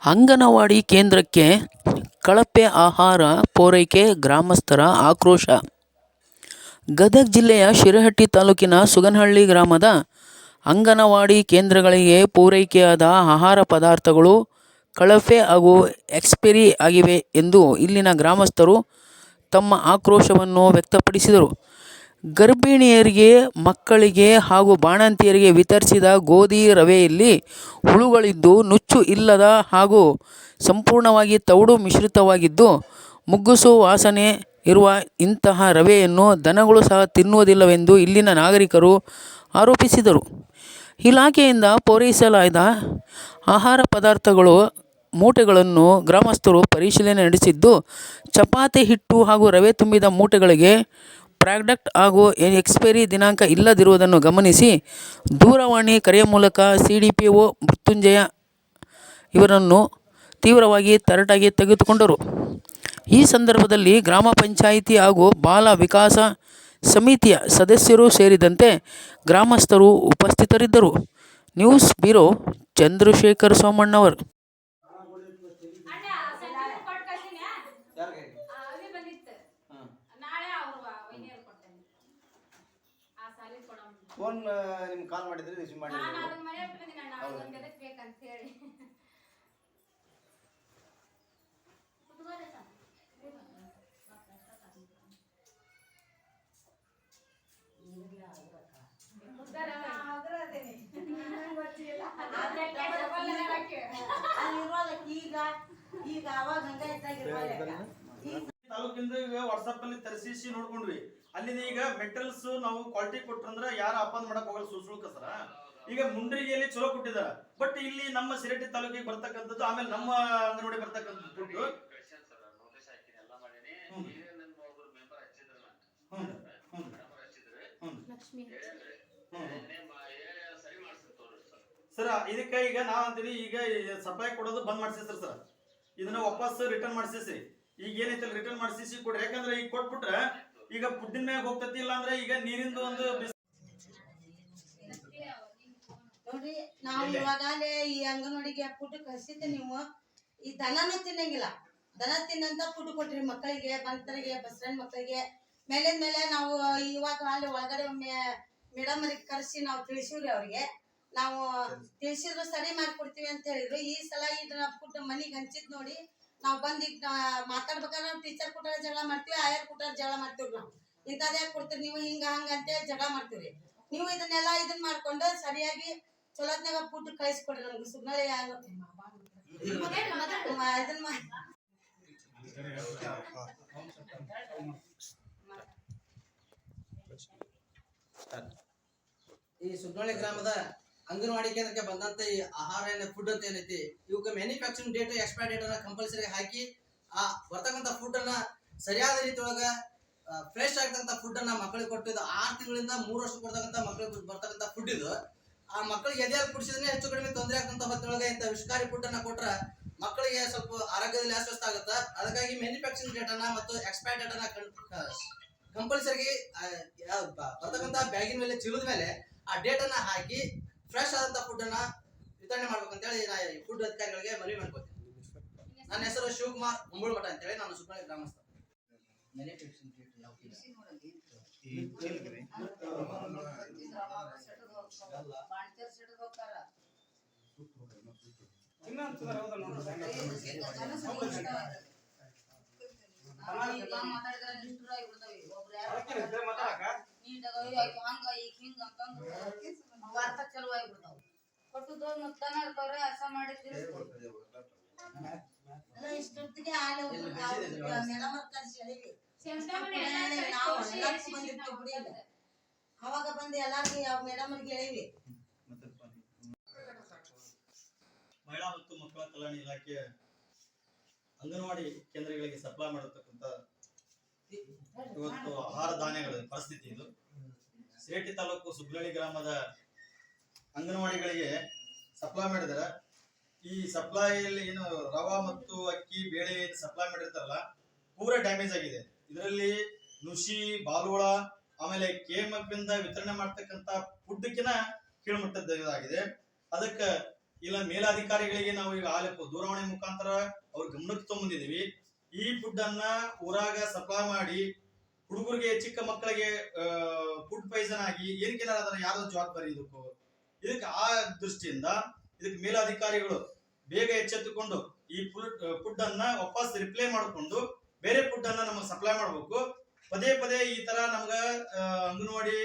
ಅಂಗನವಾಡಿ ಕೇಂದ್ರಕ್ಕೆ ಕಳಪೆ ಆಹಾರ ಪೂರೈಕೆ ಗ್ರಾಮಸ್ಥರ ಆಕ್ರೋಶ. ಗದಗ ಜಿಲ್ಲೆಯ ಶಿರಹಟ್ಟಿ ತಾಲೂಕಿನ ಸುಗನಹಳ್ಳಿ ಗ್ರಾಮದ ಅಂಗನವಾಡಿ ಕೇಂದ್ರಗಳಿಗೆ ಪೂರೈಕೆಯಾದ ಆಹಾರ ಪದಾರ್ಥಗಳು ಕಳಪೆ ಹಾಗೂ ಎಕ್ಸ್ಪೈರಿ ಆಗಿವೆ ಎಂದು ಇಲ್ಲಿನ ಗ್ರಾಮಸ್ಥರು ತಮ್ಮ ಆಕ್ರೋಶವನ್ನು ವ್ಯಕ್ತಪಡಿಸಿದರು. ಗರ್ಭಿಣಿಯರಿಗೆ, ಮಕ್ಕಳಿಗೆ ಹಾಗೂ ಬಾಣಂತಿಯರಿಗೆ ವಿತರಿಸಿದ ಗೋಧಿ ರವೆಯಲ್ಲಿ ಹುಳುಗಳಿದ್ದು, ನುಚ್ಚು ಇಲ್ಲದ ಹಾಗೂ ಸಂಪೂರ್ಣವಾಗಿ ತೌಡು ಮಿಶ್ರಿತವಾಗಿದ್ದು, ಮುಗ್ಗುಸು ವಾಸನೆ ಇರುವ ಇಂತಹ ರವೆಯನ್ನು ದನಗಳು ಸಹ ತಿನ್ನುವುದಿಲ್ಲವೆಂದು ಇಲ್ಲಿನ ನಾಗರಿಕರು ಆರೋಪಿಸಿದರು. ಇಲಾಖೆಯಿಂದ ಪೂರೈಸಲಾದ ಆಹಾರ ಪದಾರ್ಥಗಳ ಮೂಟೆಗಳನ್ನು ಗ್ರಾಮಸ್ಥರು ಪರಿಶೀಲನೆ ನಡೆಸಿದ್ದು, ಚಪಾತಿ ಹಿಟ್ಟು ಹಾಗೂ ರವೆ ತುಂಬಿದ ಮೂಟೆಗಳಿಗೆ ಪ್ರಾಡಕ್ಟ್ ಹಾಗೂ ಎಕ್ಸ್ಪೈರಿ ದಿನಾಂಕ ಇಲ್ಲದಿರುವುದನ್ನು ಗಮನಿಸಿ ದೂರವಾಣಿ ಕರೆಯ ಮೂಲಕ ಸಿಡಿಪಿಒ ಮೃತ್ಯುಂಜಯ ಇವರನ್ನು ತೀವ್ರವಾಗಿ ತರಾಟೆಗೆ ತೆಗೆದುಕೊಂಡರು. ಈ ಸಂದರ್ಭದಲ್ಲಿ ಗ್ರಾಮ ಪಂಚಾಯಿತಿ ಹಾಗೂ ಬಾಲ ವಿಕಾಸ ಸಮಿತಿಯ ಸದಸ್ಯರು ಸೇರಿದಂತೆ ಗ್ರಾಮಸ್ಥರು ಉಪಸ್ಥಿತರಿದ್ದರು. News bureau, Chandrashekhar Somannavar. Phone ನಿಮ್ಗೆ ಕಾಲ್ ಮಾಡಿದ್ರೆ ರಿಸೀವ್ ಮಾಡಿ. ತಾಲೂಕಿಂದ ಈಗ ವಾಟ್ಸ್ಆಪ್ ಅಲ್ಲಿ ತರಿಸಿ ನೋಡ್ಕೊಂಡ್ವಿ. ಅಲ್ಲಿಂದ ಈಗ ಮೆಟೀರಿಯಲ್ಸ್ ನಾವು ಕ್ವಾಲಿಟಿ ಕೊಟ್ರಂದ್ರ ಯಾರ ಅಪಾದ ಮಾಡಕ್ ಹೋಗಲ್ಲ ಸುಳ್ಕ ಸರ. ಈಗ ಮುಂಡ್ರಿಗೆಯಲ್ಲಿ ಚಲೋ ಕೊಟ್ಟಿದಾರ, ಬಟ್ ಇಲ್ಲಿ ನಮ್ಮ ಸಿರಟ್ಟಿ ತಾಲೂಕಿಗೆ ಬರ್ತಕ್ಕಂಥದ್ದು, ಆಮೇಲೆ ನಮ್ಮ ಅಂಗನವಾಡಿ ಬರ್ತಕ್ಕಂಥದ್ದು ದುಡ್ಡು ಸರ್. ಇದಕ್ಕೆ ಈಗ ನಾವ್ ಅಂತೀವಿ, ಈಗ ಸಪ್ಲೈ ಕೊಡೋದು ಬಂದ್ ಮಾಡ್ಸಿಸ್ರಿ ಸರ್. ಇದನ್ನ ವಾಪಸ್ ರಿಟರ್ನ್ ಮಾಡ್ಸಿಸ್ರಿ. ಈಗ ಏನೈತಲ್ಲ ರಿಟರ್ನ್ ಮಾಡ್ಸಿಸಿ ಕೊಡ್ರಿ. ಯಾಕಂದ್ರೆ ಈಗ ಕೊಟ್ಬಿಟ್ರೆ ಈಗ ಫುಡ್ಡಿನ ಮ್ಯಾಗ ಹೋಗ್ತತಿ, ಇಲ್ಲ ಅಂದ್ರೆ ಈಗ ನೀರಿಂದು ಒಂದು ನೋಡ್ರಿ. ನಾವು ಇವಾಗಲೇ ಈ ಅಂಗನವಾಡಿಗೆ ಫುಡ್ ಕಳ್ಸಿದ್ದೆ. ನೀವು ಈ ದನನೂ ತಿನ್ನಂಗಿಲ್ಲ, ದನ ತಿನ್ನಂತ ಫುಡ್ ಕೊಟ್ರಿ ಮಕ್ಕಳಿಗೆ, ಬಂತರಿಗೆ, ಬಸ್ಟ್ಯಾಂಡ್ ಮಕ್ಕಳಿಗೆ. ಮೇಲಿಂದ ಮೇಲೆ ನಾವು ಇವಾಗ ಅಲ್ಲಿ ಒಳಗಡೆ ಮೇಡಮ್ ಅವ್ರಿಗೆ ಕರೆಸಿ ನಾವು ತಿಳಿಸಿವ್ರಿ. ಅವ್ರಿಗೆ ನಾವು ತಿಳಿಸಿದ್ರು ಸರಿ ಮಾಡ್ಕೊಡ್ತೀವಿ ಅಂತ ಹೇಳಿದ್ರು. ಈ ಸಲ ಇದನ್ನ ಫುಡ್ ಮನಿಗೆ ಹಂಚಿದ್ ನೋಡಿ ನಾವು ಬಂದು ಈಗ ಮಾತಾಡ್ಬೇಕಾದ್ರೆ ನಾವು ಟೀಚರ್ ಕೂಟ ಜಗಳ ಮಾಡ್ತೀವಿ, ಆಯರ್ ಕೂಟ ಜಗಳ ಮಾಡ್ತೀವಿ. ನಾವು ಇಂಥದ್ದೇ ಕೊಡ್ತೀವಿ, ನೀವು ಹಿಂಗ ಹಂಗ ಅಂತೇಳಿ ಜಗಳ ಮಾಡ್ತೀವಿ. ನೀವು ಇದನ್ನೆಲ್ಲ ಇದನ್ನ ಮಾಡ್ಕೊಂಡು ಸರಿಯಾಗಿ ಚೊಲೋತ್ನಾಗ ಫುಡ್ ಕಳಿಸ್ಕೊಡ್ರಿ ನಮ್ಗೆ. ಸುಗ್ನಳೆ ಇದನ್ನ ಈ ಸುಗ್ನಳ್ಳಿ ಗ್ರಾಮದ ಅಂಗನವಾಡಿ ಕೇಂದ್ರಕ್ಕೆ ಬಂದಂತ ಈ ಆಹಾರ ಫುಡ್ ಅಂತ ಏನೈತಿ, ಇವಕ್ಕೆ ಮ್ಯಾನುಫ್ಯಾಕ್ಚರಿಂಗ್ ಡೇಟ್, ಎಕ್ಸ್ಪೈರ್ ಡೇಟ್ ಅನ್ನ ಕಂಪಲ್ಸರಿ ಹಾಕಿ ಆ ಬರ್ತಕ್ಕಂಥ ಫುಡ್ ಅನ್ನ ಸರಿಯಾದ ರೀತಿಯೊಳಗ ಫ್ರೆಶ್ ಆಗ್ತಕ್ಕಂಥ ಫುಡ್ ಅನ್ನ ಮಕ್ಕಳಿಗೆ ಕೊಟ್ಟಿದ್ದು 6 ತಿಂಗಳಿಂದ 3 ವರ್ಷ ಕೊಡ್ತಕ್ಕಂಥ ಮಕ್ಕಳಿಗೆ ಬರ್ತಕ್ಕಂಥ ಫುಡ್ ಇದು. ಆ ಮಕ್ಕಳಿಗೆ ಎದೆಯಲ್ಲಿ ಕುಡಿಸಿದ್ರೆ ಹೆಚ್ಚು ಕಡಿಮೆ ತೊಂದರೆ ಆಗ್ತಂತ ಹೊತ್ತೊಳಗೆ ಇಂಥ ವಿಷಕಾರಿ ಫುಡ್ ಅನ್ನ ಕೊಟ್ರ ಮಕ್ಕಳಿಗೆ ಸ್ವಲ್ಪ ಆರೋಗ್ಯದಲ್ಲಿ ಅಸ್ವಸ್ಥ ಆಗುತ್ತೆ. ಅದಕ್ಕಾಗಿ ಮ್ಯಾನುಫ್ಯಾಕ್ಚರಿಂಗ್ ಡೇಟ್ ಅನ್ನ ಮತ್ತು ಎಕ್ಸ್ಪೈರ್ ಡೇಟ್ ಅನ್ನ ಕಂಪಲ್ಸರಿ ಬರ್ತಕ್ಕಂಥ ಬ್ಯಾಗಿನ ಮೇಲೆ ಚೀಲದ ಮೇಲೆ ಆ ಡೇಟ್ ಅನ್ನ ಹಾಕಿ ಫ್ರೆಶ್ ಆದಂತ ಫುಡ್ ಅನ್ನ ವಿತರಣೆ ಮಾಡ್ಬೇಕಂತೇಳಿ ನಾ ಫುಡ್ ಅಧಿಕಾರಿಗಳಿಗೆ ಮನವಿ ಮಾಡ್ಕೊತೀನಿ. ನನ್ನ ಹೆಸರು ಶಿವಕುಮಾರ್ ಮುಂಬಳಮಠ ಅಂತೇಳಿ, ನಾನು ಸುಗ್ನಳ್ಳಿ ಗ್ರಾಮಸ್ಥ. ಇಷ್ಟೊತ್ತಿಗೆ ಅವಾಗ ಬಂದು ಎಲ್ಲಾರ್ಗಿ ಮೇಡಮ್ ಅವ್ರಿಗೆ ಹೇಳಿವಿ. ಮಹಿಳಾ ಮತ್ತು ಮಕ್ಕಳ ಕಲ್ಯಾಣ ಇಲಾಖೆ ಅಂಗನವಾಡಿ ಕೇಂದ್ರಗಳಿಗೆ ಸಪ್ಲೈ ಮಾಡತಕ್ಕಂತ ಇವತ್ತು ಆಹಾರ ಧಾನ್ಯಗಳ ಪರಿಸ್ಥಿತಿ ಇದು. ಸಿರಟ್ಟಿ ತಾಲೂಕು ಸುಗ್ನಳ್ಳಿ ಗ್ರಾಮದ ಅಂಗನವಾಡಿಗಳಿಗೆ ಸಪ್ಲೈ ಮಾಡಿದಾರೆ. ಈ ಸಪ್ಲೈಯಲ್ಲಿ ಏನು ರವಾ ಮತ್ತು ಅಕ್ಕಿ ಬೇಳೆ ಸಪ್ಲೈ ಮಾಡಿರ್ತಾರಲ್ಲ, ಪೂರಾ ಡ್ಯಾಮೇಜ್ ಆಗಿದೆ. ಇದರಲ್ಲಿ ನುಷಿ, ಬಾಲುಳ, ಆಮೇಲೆ KMF ಇಂದ ವಿತರಣೆ ಮಾಡ್ತಕ್ಕಂತ ಫುಡ್ಕಿನ ಕೀಳುಮಟ್ಟದ್ದಾಗಿದೆ. ಅದಕ್ಕೆ ಇಲ್ಲ ಮೇಲಾಧಿಕಾರಿಗಳಿಗೆ ನಾವು ಈಗ ಆಲೆ ದೂರವಾಣಿ ಮುಖಾಂತರ ಅವ್ರ ಗಮನಕ್ಕೆ ತಗೊಂಬಂದಿದೀವಿ. ಈ ಫುಡ್ ಅನ್ನ ಊರಾಗ ಸಪ್ಲೈ ಮಾಡಿ ಹುಡುಗರಿಗೆ, ಚಿಕ್ಕ ಮಕ್ಕಳಿಗೆ ಫುಡ್ ಪಾಯ್ಸನ್ ಆಗಿ ಏನಕ್ಕೇನಾರ ಅದನ್ನ ಯಾವ್ದೋ ಜವಾಬ್ದಾರಿ ಇದಕ್ಕೆ ಆ ದೃಷ್ಟಿಯಿಂದ ಇದಕ್ಕೆ ಮೇಲಾಧಿಕಾರಿಗಳು ಬೇಗ ಎಚ್ಚೆತ್ತುಕೊಂಡು ಈ ಫುಡ್ ಅನ್ನ ವಾಪಸ್ ರಿಪ್ಲೈ ಮಾಡಿಕೊಂಡು ಬೇರೆ ಫುಡ್ ಅನ್ನ ನಮಗೆ ಸಪ್ಲೈ ಮಾಡ್ಬೇಕು. ಪದೇ ಪದೇ ಈ ತರ ನಮ್ಗ ಅಂಗನವಾಡಿ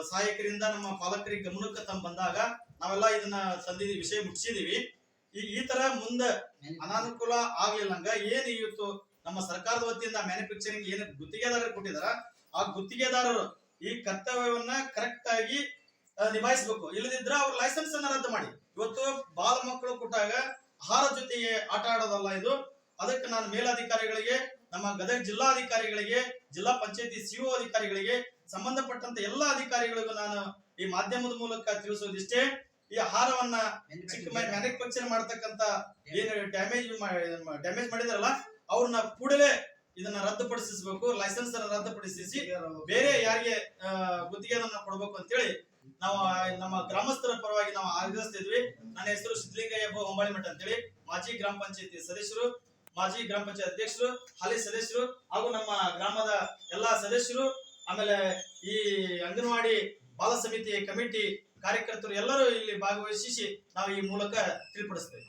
ಸಹಾಯಕರಿಂದ ನಮ್ಮ ಪಾಲಕರಿಗೆ ಗಮನಕ್ಕೆ ಬಂದಾಗ ನಾವೆಲ್ಲ ಇದನ್ನ ತಂದಿದ್ದೀವಿ, ವಿಷಯ ಮುಗಿಸಿದೀವಿ. ಈ ತರ ಮುಂದೆ ಅನಾನುಕೂಲ ಆಗ್ಲಿಲ್ಲಂಗ ಏನ್ ಇವತ್ತು ನಮ್ಮ ಸರ್ಕಾರದ ವತಿಯಿಂದ ಮ್ಯಾನುಫ್ಯಾಕ್ಚರಿಂಗ್ ಏನು ಗುತ್ತಿಗೆದಾರರು ಕೊಟ್ಟಿದಾರ, ಆ ಗುತ್ತಿಗೆದಾರರು ಈ ಕರ್ತವ್ಯವನ್ನ ಕರೆಕ್ಟ್ ಆಗಿ ನಿಭಾಯಿಸಬೇಕು. ಇಲ್ಲದಿದ್ರೆ ಅವ್ರ ಲೈಸೆನ್ಸ್ ಅನ್ನ ರದ್ದು ಮಾಡಿ. ಇವತ್ತು ಬಾಲ ಮಕ್ಕಳು ಕೊಟ್ಟಾಗ ಆಹಾರ ಜೊತೆಗೆ ಆಟ ಆಡೋದಲ್ಲ ಇದು. ಅದಕ್ಕೆ ನಾನು ಮೇಲಾಧಿಕಾರಿಗಳಿಗೆ, ನಮ್ಮ ಗದಗ ಜಿಲ್ಲಾಧಿಕಾರಿಗಳಿಗೆ, ಜಿಲ್ಲಾ ಪಂಚಾಯತಿ ಸಿಒ ಅಧಿಕಾರಿಗಳಿಗೆ, ಸಂಬಂಧಪಟ್ಟಂತ ಎಲ್ಲಾ ಅಧಿಕಾರಿಗಳಿಗೂ ನಾನು ಈ ಮಾಧ್ಯಮದ ಮೂಲಕ ತಿಳಿಸೋದಿಷ್ಟೇ, ಈ ಆಹಾರವನ್ನ ಚಿಕ್ಕ ಮ್ಯಾನುಫ್ಯಾಕ್ಚರ್ ಮಾಡ್ತಕ್ಕಂತ ಏನು ಡ್ಯಾಮೇಜ್ ಮಾಡಿದಾರಲ್ಲ ಅವ್ರನ್ನ ಕೂಡಲೇ ಇದನ್ನ ರದ್ದುಪಡಿಸಬೇಕು, ಲೈಸೆನ್ಸ್ ಅನ್ನ ರದ್ದುಪಡಿಸಿ ಬೇರೆ ಯಾರಿಗೆ ಗುತ್ತಿಗೆಯನ್ನ ಕೊಡಬೇಕು ಅಂತೇಳಿ ನಾವು ನಮ್ಮ ಗ್ರಾಮಸ್ಥರ ಪರವಾಗಿ ನಾವು ಆಗ್ರಹಿಸ್ತಿದ್ವಿ. ನನ್ನ ಹೆಸರು ಸಿದ್ಧಲಿಂಗಯ್ಯ ಹೊಂಬಾಳಿ ಮಠ ಅಂತೇಳಿ, ಮಾಜಿ ಗ್ರಾಮ ಪಂಚಾಯತಿ ಸದಸ್ಯರು, ಮಾಜಿ ಗ್ರಾಮ ಪಂಚಾಯತ್ ಅಧ್ಯಕ್ಷರು, ಹಾಲಿ ಸದಸ್ಯರು ಹಾಗೂ ನಮ್ಮ ಗ್ರಾಮದ ಎಲ್ಲಾ ಸದಸ್ಯರು, ಆಮೇಲೆ ಈ ಅಂಗನವಾಡಿ ಬಾಲ ಸಮಿತಿ ಕಮಿಟಿ ಕಾರ್ಯಕರ್ತರು ಎಲ್ಲರೂ ಇಲ್ಲಿ ಭಾಗವಹಿಸಿ ನಾವು ಈ ಮೂಲಕ ತಿಳಿಪಡಿಸ್ತೇವೆ.